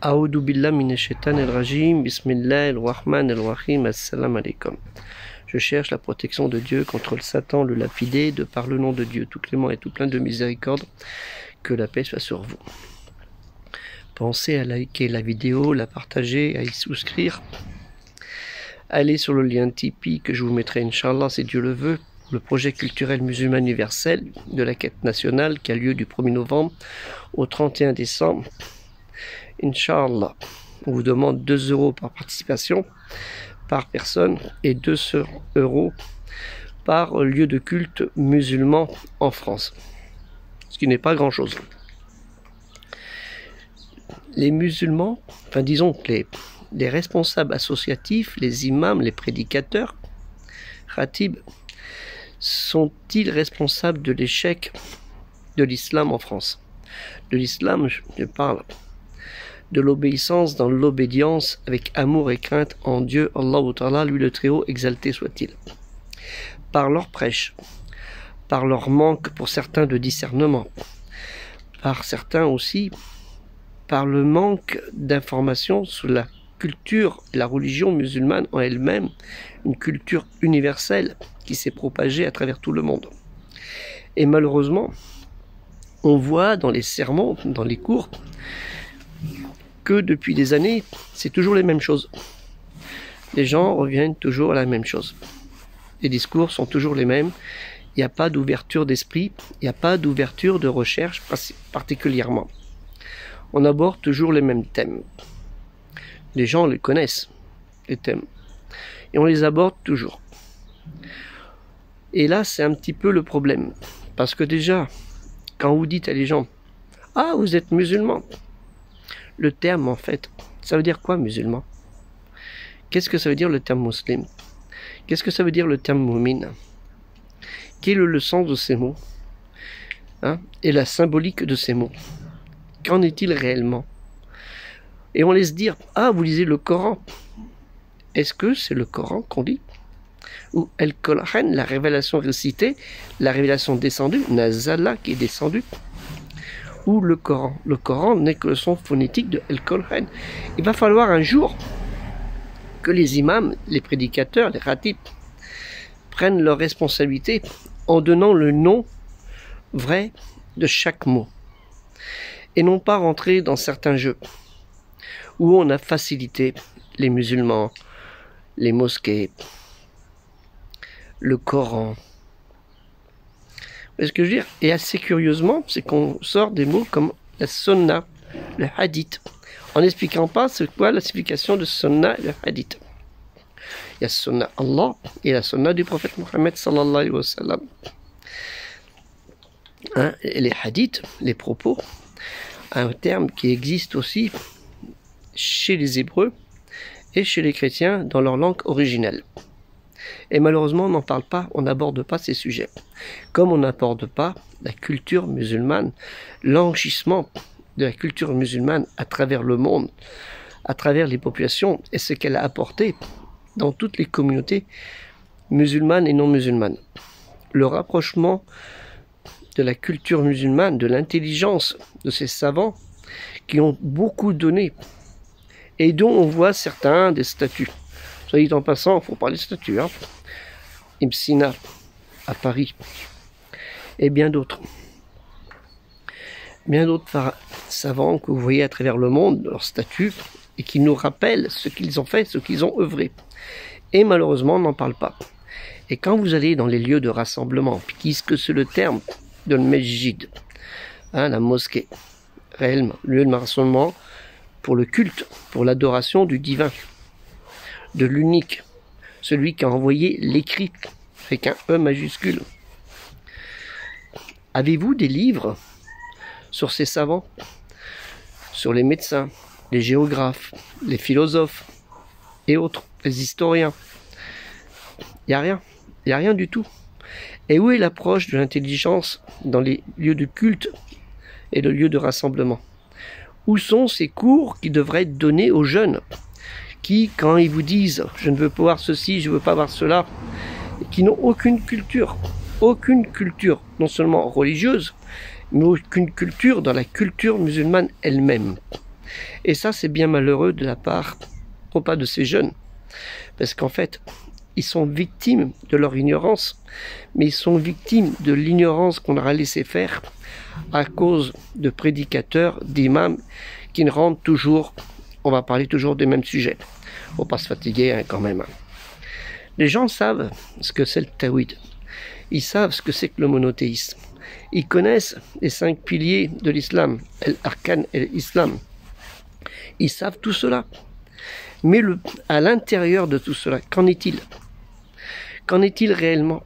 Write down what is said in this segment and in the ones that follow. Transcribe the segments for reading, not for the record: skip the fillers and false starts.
Aoudou billah minashaitanir rajim, bismillahir-rahmanir-rahim, assalamu alaikum. Je cherche la protection de Dieu contre le Satan, le lapidé, de par le nom de Dieu, tout clément et tout plein de miséricorde, que la paix soit sur vous. Pensez à liker la vidéo, la partager, à y souscrire. Allez sur le lien Tipeee que je vous mettrai, Inch'Allah, si Dieu le veut, le projet culturel musulman universel de la quête nationale qui a lieu du 1er novembre au 31 décembre. Inch'Allah, on vous demande 2 € par participation, par personne, et 200 € par lieu de culte musulman en France. Ce qui n'est pas grand-chose. Les musulmans, enfin disons que les responsables associatifs, les imams, les prédicateurs, khatib, sont-ils responsables de l'échec de l'islam en France? De l'islam, je parle de l'obéissance dans l'obédience avec amour et crainte en Dieu, Allah Ta'ala, lui le Très-Haut, exalté soit-il. Par leur prêche, par leur manque pour certains de discernement, par certains aussi, par le manque d'informations sur la culture et la religion musulmane en elle-même, une culture universelle qui s'est propagée à travers tout le monde. Et malheureusement, on voit dans les sermons, dans les cours, que depuis des années, c'est toujours les mêmes choses. Les gens reviennent toujours à la même chose. Les discours sont toujours les mêmes. Il n'y a pas d'ouverture d'esprit, il n'y a pas d'ouverture de recherche particulièrement. On aborde toujours les mêmes thèmes. Les gens les connaissent, les thèmes. Et on les aborde toujours. Et là, c'est un petit peu le problème. Parce que déjà, quand vous dites à les gens « Ah, vous êtes musulman », le terme, en fait, ça veut dire quoi, musulman? Qu'est-ce que ça veut dire le terme musulman? Qu'est-ce que ça veut dire le terme mu'min? Quel est le sens de ces mots, hein? Et la symbolique de ces mots? Qu'en est-il réellement? Et on laisse dire, ah, vous lisez le Coran. Est-ce que c'est le Coran qu'on lit? Ou El-Qur'an, la révélation récitée, la révélation descendue, Nazala qui est descendue? Ou le Coran? Le Coran n'est que le son phonétique de El-Qur'an. Il va falloir un jour que les imams, les prédicateurs, les khatibs, prennent leurs responsabilités en donnant le nom vrai de chaque mot. Et non pas rentrer dans certains jeux où on a facilité les musulmans, les mosquées, le Coran. Ce que je veux dire, et assez curieusement, c'est qu'on sort des mots comme la sunna, le hadith, en n'expliquant pas c'est quoi la signification de sunna et le hadith. Il y a sunna Allah et la sunna du prophète Mohammed sallallahu alayhi wa sallam. Hein, et les hadiths, les propos, un terme qui existe aussi chez les Hébreux et chez les chrétiens dans leur langue originelle. Et malheureusement, on n'en parle pas, on n'aborde pas ces sujets. Comme on n'aborde pas la culture musulmane, l'enrichissement de la culture musulmane à travers le monde, à travers les populations, et ce qu'elle a apporté dans toutes les communautés musulmanes et non musulmanes. Le rapprochement de la culture musulmane, de l'intelligence de ces savants qui ont beaucoup donné et dont on voit certains des statues. Soit dit en passant, il faut parler de statues, hein. Ibn Sina à Paris et bien d'autres. Bien d'autres savants que vous voyez à travers le monde, leurs statues, et qui nous rappellent ce qu'ils ont fait, ce qu'ils ont œuvré. Et malheureusement, on n'en parle pas. Et quand vous allez dans les lieux de rassemblement, qu'est-ce que c'est le terme de Masjid, hein, la mosquée, réellement, lieu de rassemblement pour le culte, pour l'adoration du divin, de l'unique, celui qui a envoyé l'écrit, avec un E majuscule. Avez-vous des livres sur ces savants, sur les médecins, les géographes, les philosophes et autres, les historiens? Il n'y a rien, il n'y a rien du tout. Et où est l'approche de l'intelligence dans les lieux de culte et les lieux de rassemblement? Où sont ces cours qui devraient être donnés aux jeunes qui, quand ils vous disent « je ne veux pas voir ceci, je ne veux pas voir cela », et qui n'ont aucune culture, non seulement religieuse, mais aucune culture dans la culture musulmane elle-même. Et ça, c'est bien malheureux de la part, non pas de ces jeunes, parce qu'en fait, ils sont victimes de leur ignorance, mais ils sont victimes de l'ignorance qu'on leur a laissé faire à cause de prédicateurs, d'imams, qui ne rendent toujours, on va parler toujours des mêmes sujets. Faut pas se fatiguer hein, quand même. Les gens savent ce que c'est le tawhid. Ils savent ce que c'est que le monothéisme. Ils connaissent les 5 piliers de l'islam, l'arkan et l'islam. Ils savent tout cela. Mais à l'intérieur de tout cela, qu'en est-il? Qu'en est-il réellement?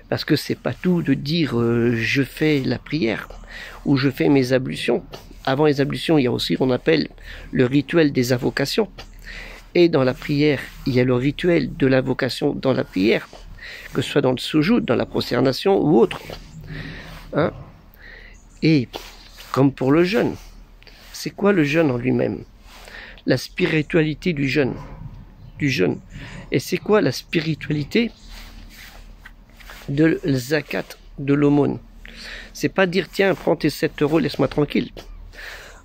Parce que c'est pas tout de dire je fais la prière ou je fais mes ablutions. Avant les ablutions, il y a aussi ce qu'on appelle le rituel des invocations. Et dans la prière, il y a le rituel de l'invocation dans la prière, que ce soit dans le soujoud, dans la prosternation ou autre. Hein? Et comme pour le jeûne, c'est quoi le jeûne en lui-même? La spiritualité du jeûne. Et c'est quoi la spiritualité de la zakat, de l'aumône? C'est pas dire tiens, prends tes 7 euros, laisse-moi tranquille.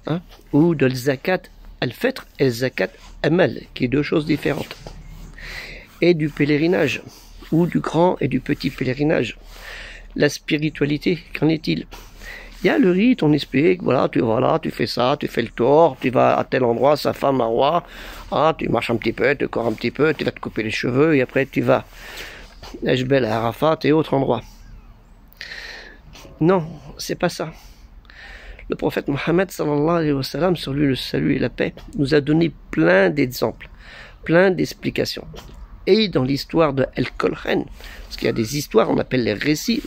Hein? Ou de la zakat al-fitr et la zakat amal, qui est 2 choses différentes. Et du pèlerinage, ou du grand et du petit pèlerinage. La spiritualité, qu'en est-il? Il y a le rite, on explique, voilà, tu fais ça, tu fais le tour, tu vas à tel endroit, Safa, Marwa, hein, tu marches un petit peu, tu cours un petit peu, tu vas te couper les cheveux, et après tu vas à Jbel, à Arafat et autres endroits. Non, c'est pas ça. Le prophète Mohammed, sallallahu alayhi wa sallam, sur lui le salut et la paix, nous a donné plein d'exemples, plein d'explications. Et dans l'histoire de Al-Kolchen, parce qu'il y a des histoires, on appelle les récits,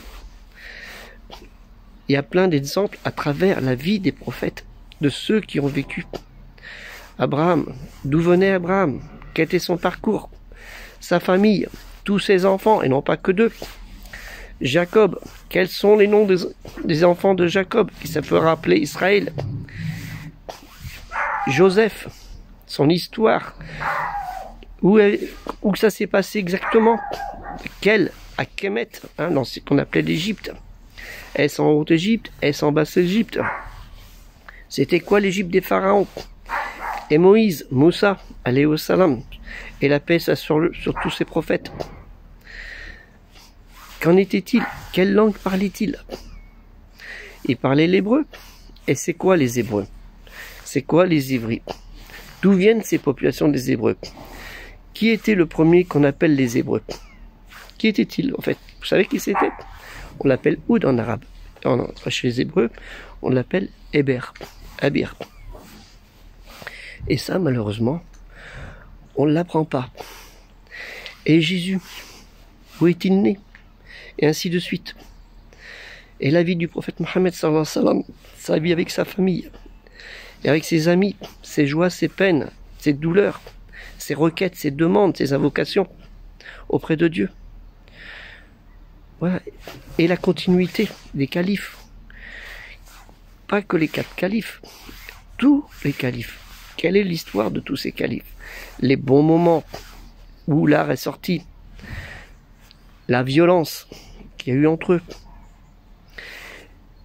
il y a plein d'exemples à travers la vie des prophètes, de ceux qui ont vécu. Abraham, d'où venait Abraham? Quel était son parcours? Sa famille, tous ses enfants, et non pas que 2. Jacob, quels sont les noms des enfants de Jacob, qui se fera appeler Israël? Joseph, son histoire, où ça s'est passé exactement? À Kemet, hein, dans ce qu'on appelait l'Égypte. Est-ce en Haute-Égypte? Est-ce en Basse-Égypte? C'était quoi l'Égypte des pharaons? Et Moïse, Moussa, alayhi salam, et la paix sur tous ces prophètes. Qu'en était-il? Quelle langue parlait-il? Il parlait l'hébreu. Et c'est quoi les Hébreux? C'est quoi les Ivris? D'où viennent ces populations des Hébreux? Qui était le premier qu'on appelle les Hébreux? Qui était-il en fait? Vous savez qui c'était? On l'appelle Oud en arabe. Chez les Hébreux, on l'appelle Héber, Abir. Et ça, malheureusement, on ne l'apprend pas. Et Jésus, où est-il né? Et ainsi de suite. Et la vie du prophète Mohammed, sallallahu alayhi wa sallam, sa vie avec sa famille, et avec ses amis, ses joies, ses peines, ses douleurs, ses requêtes, ses demandes, ses invocations auprès de Dieu. Voilà. Et la continuité des califes. Pas que les 4 califes, tous les califes. Quelle est l'histoire de tous ces califes? Les bons moments où l'art est sorti, la violence qu'il y a eu entre eux,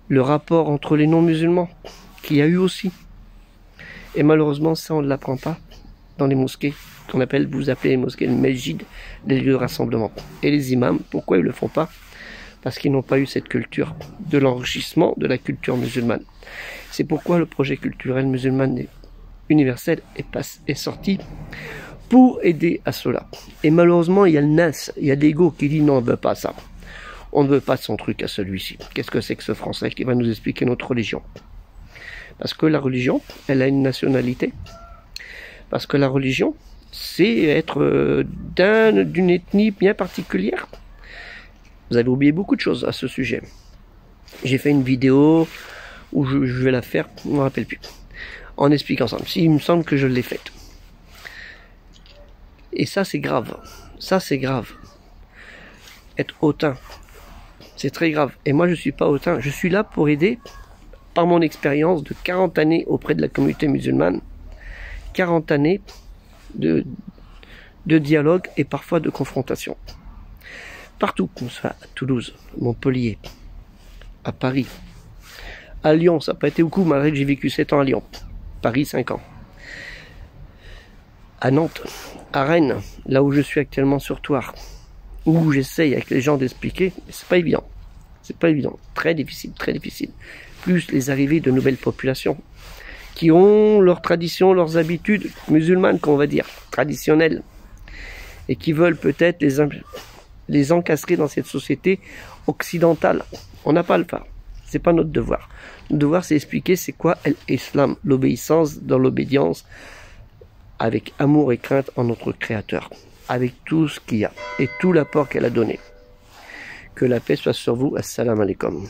le rapport entre les non-musulmans qu'il y a eu aussi. Et malheureusement, ça on ne l'apprend pas dans les mosquées, qu'on appelle, vous appelez les mosquées le mesjid, les lieux de rassemblement. Et les imams, pourquoi ils ne le font pas? Parce qu'ils n'ont pas eu cette culture de l'enrichissement de la culture musulmane. C'est pourquoi le projet culturel musulman universel est sorti pour aider à cela. Et malheureusement, il y a le nas, il y a l'ego qui dit non, on ne veut pas ça. On ne veut pas son truc à celui-ci. Qu'est-ce que c'est que ce français qui va nous expliquer notre religion? Parce que la religion, elle a une nationalité. Parce que la religion, c'est être d'une ethnie bien particulière. Vous avez oublié beaucoup de choses à ce sujet. J'ai fait une vidéo où je vais la faire, je ne me rappelle plus, en expliquant ça. Il me semble que je l'ai faite. Et ça, c'est grave. Ça, c'est grave. Être hautain, c'est très grave. Et moi, je ne suis pas hautain. Je suis là pour aider, par mon expérience de 40 années auprès de la communauté musulmane, 40 années de dialogue et parfois de confrontation. Partout, comme ça, à Toulouse, Montpellier, à Paris, à Lyon, ça n'a pas été beaucoup malgré que j'ai vécu 7 ans à Lyon. Paris 5 ans. À Nantes, à Rennes, là où je suis actuellement sur Toire, où j'essaye avec les gens d'expliquer, c'est pas évident. C'est pas évident. Très difficile, très difficile. Plus les arrivées de nouvelles populations qui ont leurs traditions, leurs habitudes musulmanes, qu'on va dire, traditionnelles, et qui veulent peut-être les encastrer dans cette société occidentale. On n'a pas le faire. C'est pas notre devoir. Notre devoir, c'est expliquer c'est quoi l'islam, l'obéissance dans l'obédience, avec amour et crainte en notre Créateur, avec tout ce qu'il y a et tout l'apport qu'elle a donné. Que la paix soit sur vous. Assalamu alaikum.